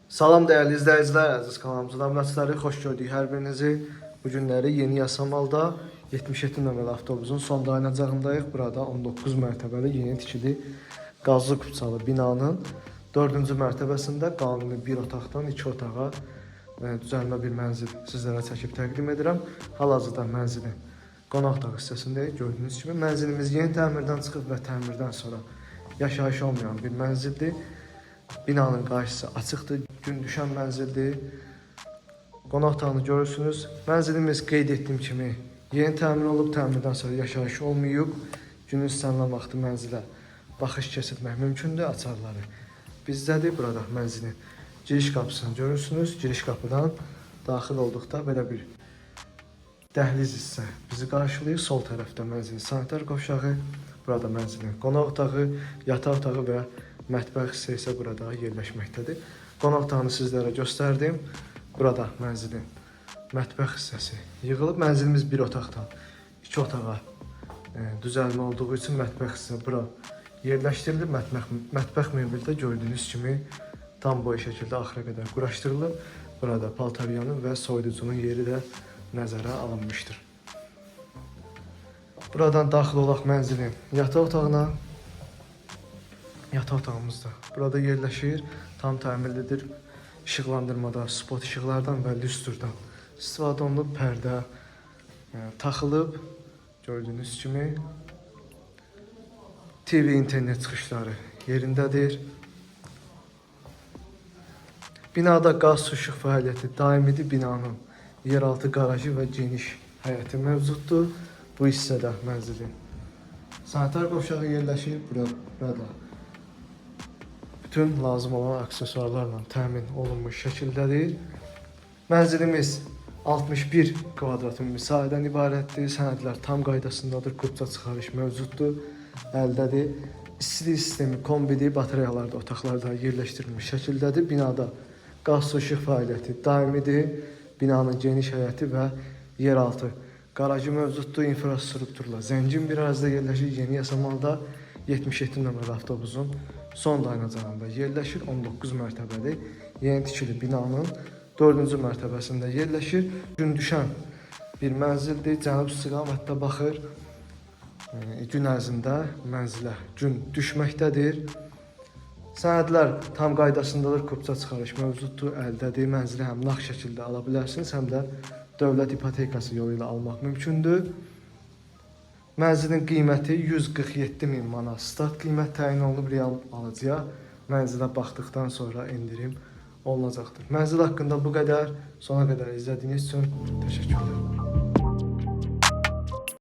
Salam değerli izləyicilər, əziz kanalımızın abunəçiləri, xoş gördük hər birinizi. Bu günləri Yeni Yasamalda 77 nömrəli avtobusun son dayanacağındayıq. Burada 19 mərtəbəli yeni tikili qazlı kupçalı binanın 4-cü mərtəbəsində qanuni bir otaqdan 2 otağa düzəlmə bir mənzil sizlərə çəkib təqdim edirəm. Hal-hazırda mənzilin qonaq otağı hissəsindəyik. Gördüyünüz kimi mənzilimiz yeni təmirdən çıxıb və təmirdən sonra yaşayış olmayan bir mənzildir. Binanın qarşısı açıqdır, gün düşən mənzildir. Qonaq otağını görürsünüz. Mənzilimiz qeyd etdiyim kimi yeni təmir olub, təmirdən sonra yaşayış olmayıb. Günün istənilən vaxtı mənzilə baxış keçirmək mümkündür. Açarları bizdədir. Burada mənzilin giriş qapısını görürsünüz. Giriş qapıdan daxil olduqda belə bir dəhliz hissə bizi qarşılayır. Sol tərəfdə mənzilin sanitar qovşağı, burada mənzilin qonaq otağı, yataq otağı və mətbəx hissə isə burada yerləşməkdədir. Qonaq otağını sizlərə göstərdim. Burada mənzilin mətbəx hissəsi yığılıb. Mənzilimiz bir otaqdan 2 otağa düzəlmə olduğu üçün mətbəx hissə bura yerləşdirilib. Mətbəx mebeli də gördüyünüz kimi tam boy şəkildə axıra qədər quraşdırılıb. Burada paltaryanın və soyuducunun yeri də nəzərə alınmışdır. Buradan daxil olaq mənzilin yataq otağına. Yataq otağımızda burada yerləşir. Tam təmirlidir. İşıqlandırmada spot işıqlardan və lüstrdan istifadə olunub. Pərdə taxılıb. Gördüyünüz kimi TV internet çıxışları yerindədir. Binada qaz su işıq fəaliyyəti daimidir. Binanın yeraltı qarajı və geniş həyəti mövcuddur. Bu hissədə mənzilin sanitar qovşağı yerləşir. Burada bütün lazım olan aksesuarlarla təmin olunmuş şəkildədir. Mənzilimiz 61 kvadrat müsahidən ibarətdir. Sənədlər tam qaydasındadır. Kupça çıxarış mövcuddur. Əldədir. İstilik sistemi kombidir. Batareyalar da otaqlarda yerləşdirilmiş şəkildədir. Binada qaz su işıq fəaliyyəti daimidir. Binanın geniş həyəti və yeraltı qarajı mövcuddur. İnfrastrukturla zəngin bir ərazidə yerləşir. Yeni Yasamalda 77 nömrəli avtobusun son dayanacağında yerləşir. 19 mərtəbəli yeni tikili binanın 4-cü mərtəbəsində yerləşir. Gün düşən bir mənzildir. Cənub istiqamətdə baxır. Gün ərzində mənzilə gün düşməkdədir. Sənədlər tam qaydasındadır. Kupça çıxarış mövcuddur. Əldədir. Mənzili həm nağd şəkildə ala bilərsiniz, həm də dövlət ipotekası yolu ilə almaq mümkündür. Mənzilin qiyməti 147.000 manat start qiymət təyin olunub. Real alıcıya mənzilə baxdıqdan sonra endirim olunacaqdır. Mənzil haqqında bu qədər. Sona qədər izlədiyiniz üçün təşəkkürlər.